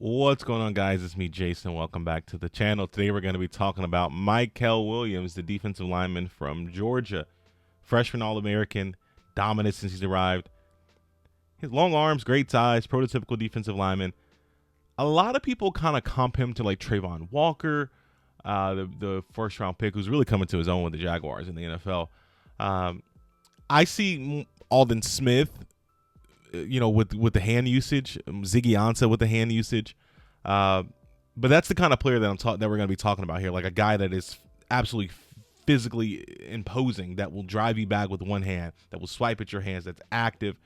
What's going on, guys? It's me, Jason. Welcome back to the channel. Today we're going to be talking about Mykel Williams, the defensive lineman from Georgia. Freshman All-American, dominant since he's arrived. His long arms, great size, prototypical defensive lineman. A lot of people kind of comp him to like Trayvon Walker, the first-round pick, who's really coming to his own with the Jaguars in the NFL. I see Aldon Smith, with the hand usage, Ziggy Ansah with the hand usage. But that's the kind of player that that we're going to be talking about here, like a guy that is absolutely physically imposing, that will drive you back with one hand, that will swipe at your hands, that's active.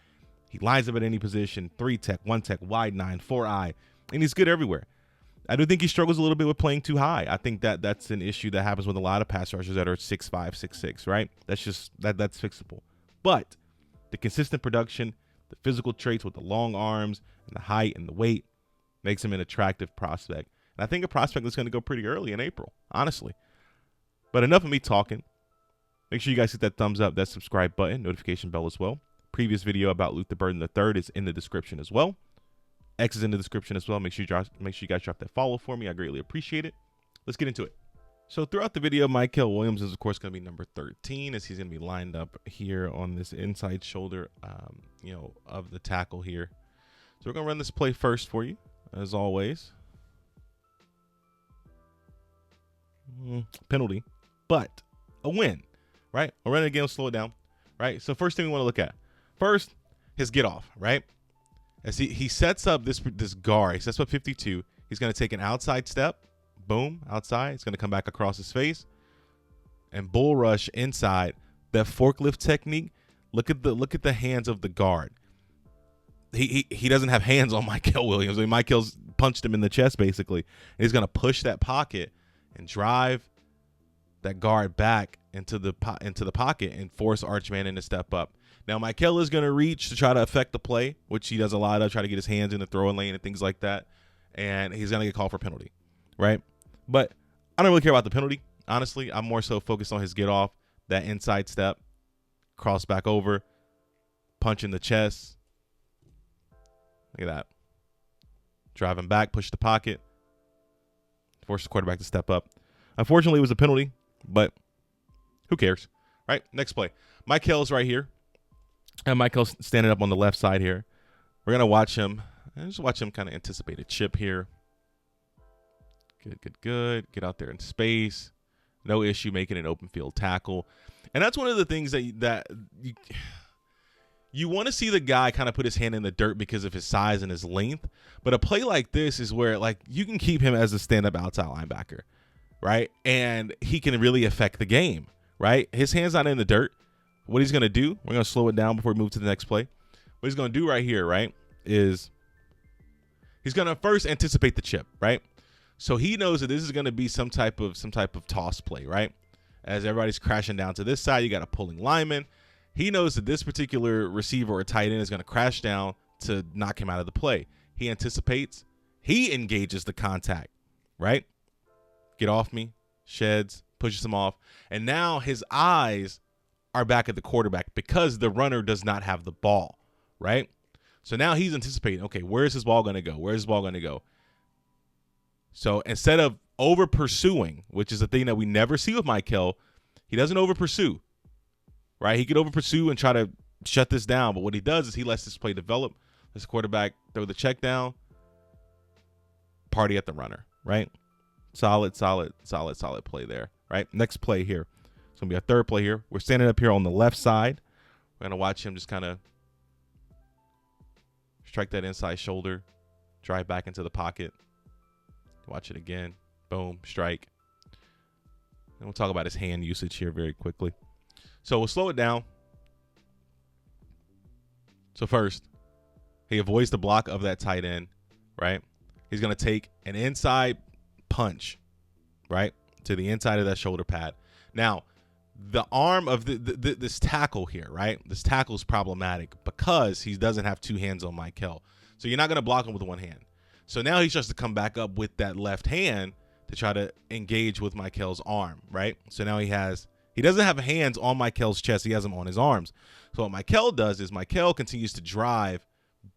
He lines up at any position, 3-tech, 1-tech, wide 9, 4-eye, and he's good everywhere. I do think he struggles a little bit with playing too high. I think that's an issue that happens with a lot of pass rushers that are 6'5", 6'6", right? That's fixable. But the consistent production, the physical traits with the long arms and the height and the weight makes him an attractive prospect. And I think a prospect that's going to go pretty early in April, honestly. But enough of me talking. Make sure you guys hit that thumbs up, that subscribe button, notification bell as well. Previous video about Luther Burden III is in the description as well. X is in the description as well. Make sure you guys drop that follow for me. I greatly appreciate it. Let's get into it. So throughout the video, Mykel Williams is, of course, going to be number 13, as he's going to be lined up here on this inside shoulder, of the tackle here. So we're going to run this play first for you, as always. Penalty, but a win, right? I'll run it again, slow it down, right? So first thing we want to look at. First, his get off, right? As he sets up this guard, he sets up 52. He's going to take an outside step. Boom, outside. It's going to come back across his face and bull rush inside. That forklift technique. Look at the hands of the guard. He doesn't have hands on Mykel Williams. I mean, Mykel's punched him in the chest basically. And he's going to push that pocket and drive that guard back into the pocket and force Arch Manning to step up. Now Mykel is going to reach to try to affect the play, which he does a lot of, try to get his hands in the throwing lane and things like that. And he's going to get called for penalty, right? But I don't really care about the penalty. Honestly, I'm more so focused on his get off, that inside step, cross back over, punch in the chest. Look at that. Driving back, push the pocket, force the quarterback to step up. Unfortunately, it was a penalty, but who cares, right? Next play. Mykel's right here. And Mykel's standing up on the left side here. We're going to watch him. And just watch him kind of anticipate a chip here. Good. Get out there in space. No issue making an open field tackle. And that's one of the things that you want to see the guy kind of put his hand in the dirt because of his size and his length. But a play like this is where, like, you can keep him as a stand-up outside linebacker, right? And he can really affect the game, right? His hand's not in the dirt. What he's going to do, we're going to slow it down before we move to the next play. What he's going to do right here, right, is he's going to first anticipate the chip, right? So he knows that this is going to be some type of toss play, right? As everybody's crashing down to this side, you got a pulling lineman. He knows that this particular receiver or tight end is going to crash down to knock him out of the play. He anticipates. He engages the contact, right? Get off me, sheds, pushes him off. And now his eyes are back at the quarterback because the runner does not have the ball, right? So now he's anticipating, okay, where's his ball going to go? Where's his ball going to go? So instead of over pursuing, which is a thing that we never see with Mykel, he doesn't over pursue, right? He could over pursue and try to shut this down, but what he does is he lets this play develop. Lets the quarterback throw the check down, party at the runner, right? Solid play there, right? Next play here. It's going to be a third play here. We're standing up here on the left side. We're going to watch him just kind of strike that inside shoulder, drive back into the pocket. Watch it again. Boom, strike. And we'll talk about his hand usage here very quickly. So we'll slow it down. So first, he avoids the block of that tight end, right? He's going to take an inside punch, right, to the inside of that shoulder pad. Now, the arm of this tackle here, right? This tackle is problematic because he doesn't have two hands on Mykel. So you're not going to block him with one hand. So now he starts to come back up with that left hand to try to engage with Mykel's arm, right? So now he doesn't have hands on Mykel's chest. He has them on his arms. So what Mykel does is Mykel continues to drive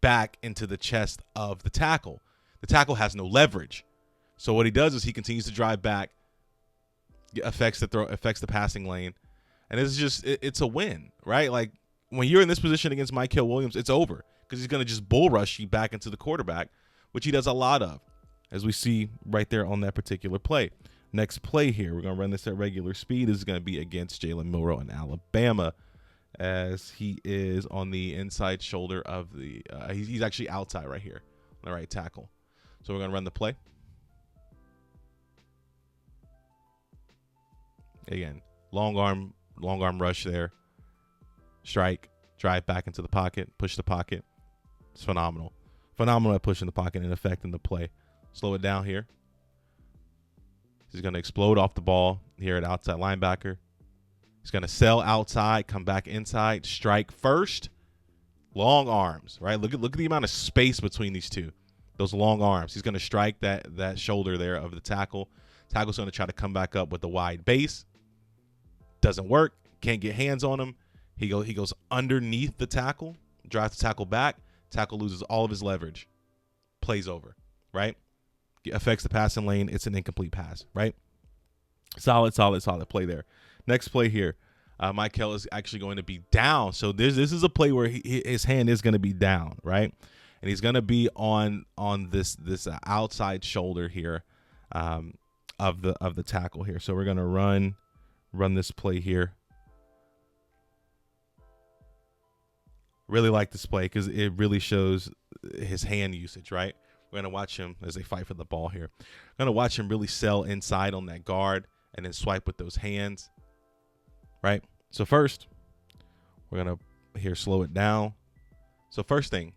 back into the chest of the tackle. The tackle has no leverage. So what he does is he continues to drive back, affects the passing lane, and it's a win, right? Like when you're in this position against Mykel Williams, it's over because he's going to just bull rush you back into the quarterback, which he does a lot of, as we see right there on that particular play. Next play here, we're going to run this at regular speed. This is going to be against Jalen Milroe in Alabama, as he is on the inside shoulder of the he's actually outside right here on the right tackle. So we're going to run the play. Again, long arm rush there. Strike, drive back into the pocket, push the pocket. It's phenomenal. Phenomenal at pushing the pocket and affecting the play. Slow it down here. He's going to explode off the ball here at outside linebacker. He's going to sell outside, come back inside, strike first. Long arms, right? Look at the amount of space between these two. Those long arms. He's going to strike that shoulder there of the tackle. Tackle's going to try to come back up with the wide base. Doesn't work. Can't get hands on him. He goes underneath the tackle, drives the tackle back. Tackle loses all of his leverage. Plays over, right? Affects the passing lane. It's an incomplete pass, right? Solid play there. Next play here. Mykel is actually going to be down. So this is a play where his hand is going to be down, right? And he's going to be on this outside shoulder here of the tackle here. So we're going to run this play here. Really like this play because it really shows his hand usage, right? We're going to watch him as they fight for the ball here. We're going to watch him really sell inside on that guard and then swipe with those hands, right? So first, we're going to here slow it down. So first thing,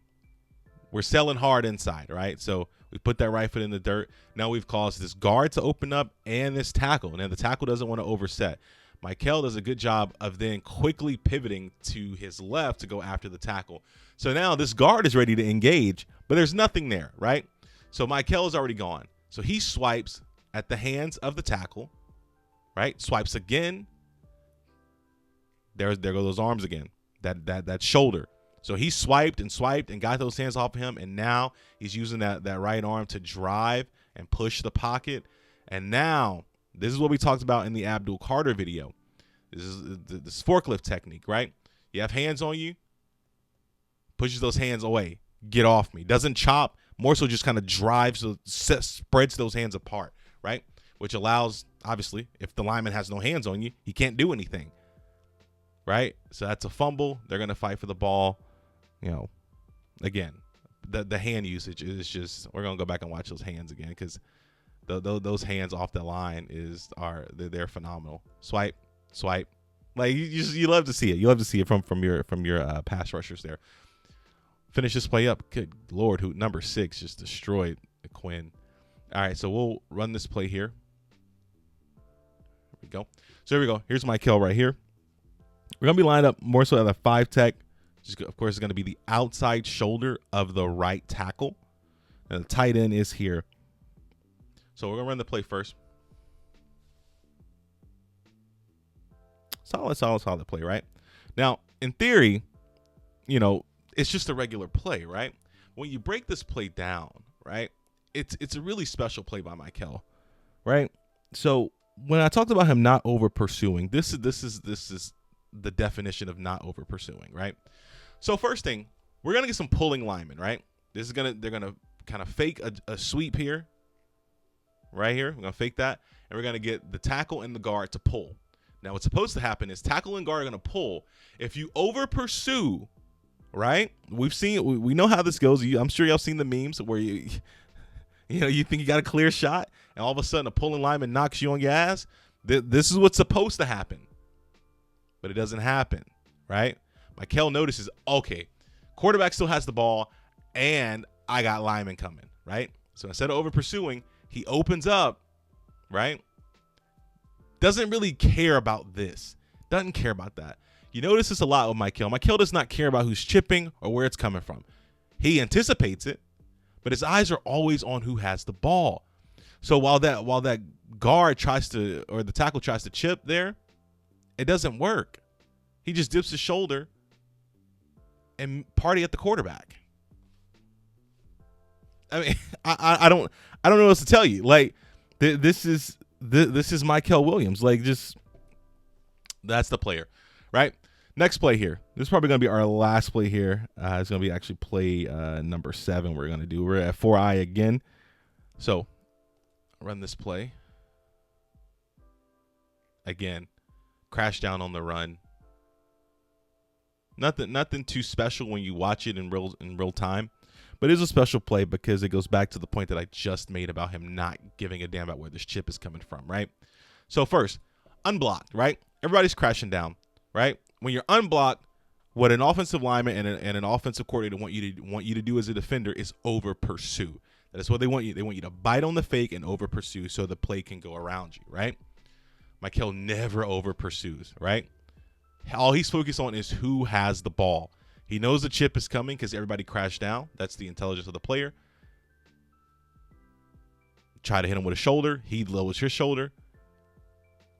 we're selling hard inside, right? So we put that right foot in the dirt. Now we've caused this guard to open up and this tackle. Now the tackle doesn't want to overset. Mykel does a good job of then quickly pivoting to his left to go after the tackle. So now this guard is ready to engage, but there's nothing there, right? So Mykel is already gone. So he swipes at the hands of the tackle, right? Swipes again. There go those arms again, that shoulder. So he swiped and got those hands off of him, and now he's using that right arm to drive and push the pocket. And now this is what we talked about in the Abdul Carter video. This is this forklift technique, right? You have hands on you, pushes those hands away. Get off me. Doesn't chop, more so just kind of drives, spreads those hands apart, right? Which allows, obviously, if the lineman has no hands on you, he can't do anything, right? So that's a fumble. They're going to fight for the ball. Again, the hand usage is just, we're going to go back and watch those hands again because those hands off the line they're phenomenal. Swipe. Like you love to see it. You love to see it from your pass rushers there. Finish this play up. Good Lord, who number 6 just destroyed Quinn. All right, so we'll run this play here. Here we go. So here we go. Here's Mykel right here. We're gonna be lined up more so at a 5 tech. Of course, it's gonna be the outside shoulder of the right tackle, and the tight end is here. So we're going to run the play first. Solid play, right? Now, in theory, it's just a regular play, right? When you break this play down, right, it's a really special play by Mykel, right? So when I talked about him not over pursuing, this is the definition of not over pursuing, right? So first thing, we're going to get some pulling linemen, right? They're going to kind of fake a sweep here. Right here, we're going to fake that, and we're going to get the tackle and the guard to pull. Now, what's supposed to happen is tackle and guard are going to pull. If you over pursue, right? We've seen, we know how this goes. I'm sure y'all seen the memes where you think you got a clear shot, and all of a sudden a pulling lineman knocks you on your ass. This is what's supposed to happen, but it doesn't happen, right? Mykel notices, okay, quarterback still has the ball, and I got linemen coming, right? So instead of over pursuing, he opens up, right? Doesn't really care about this. Doesn't care about that. You notice this a lot with Mykel. Mykel does not care about who's chipping or where it's coming from. He anticipates it, but his eyes are always on who has the ball. So while that guard or the tackle tries to chip there, it doesn't work. He just dips his shoulder and party at the quarterback. I mean, I don't know what else to tell you. Like, this is Mykel Williams. Like, just that's the player, right? Next play here. This is probably going to be our last play here. It's going to be actually play number 7 we're going to do. We're at 4I again. So, run this play. Again, crash down on the run. Nothing too special when you watch it in real time. But it is a special play because it goes back to the point that I just made about him not giving a damn about where this chip is coming from, right? So first, unblocked, right? Everybody's crashing down, right? When you're unblocked, what an offensive lineman and an offensive coordinator want you to do as a defender is over pursue. That is what they want you. They want you to bite on the fake and over pursue so the play can go around you, right? Mykel never over pursues, right? All he's focused on is who has the ball. He knows the chip is coming because everybody crashed down. That's the intelligence of the player. Try to hit him with a shoulder. He lowers his shoulder.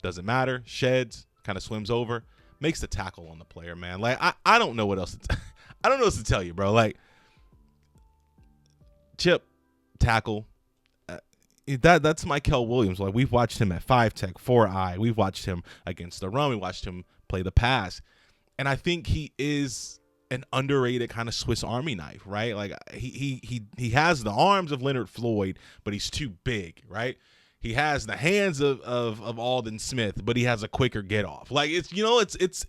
Doesn't matter. Sheds. Kind of swims over. Makes the tackle on the player, man. Like, I don't know what else I don't know what else to tell you, bro. Like, chip, tackle. That's Mykel Williams. Like, we've watched him at 5-tech, 4I. We've watched him against the run. We watched him play the pass. And I think he is an underrated kind of Swiss Army knife, right? Like, he has the arms of Leonard Floyd, but he's too big, right? He has the hands of Aldon Smith, but he has a quicker get off. Like, it's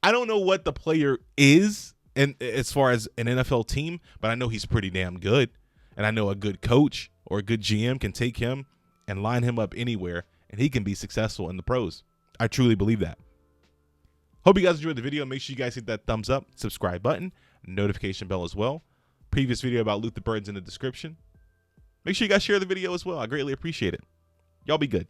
I don't know what the player is and as far as an NFL team, but I know he's pretty damn good. And I know a good coach or a good GM can take him and line him up anywhere, and he can be successful in the pros. I truly believe that. Hope you guys enjoyed the video. Make sure you guys hit that thumbs up, subscribe button, notification bell as well. Previous video about Loot the Birds in the description. Make sure you guys share the video as well. I greatly appreciate it. Y'all be good.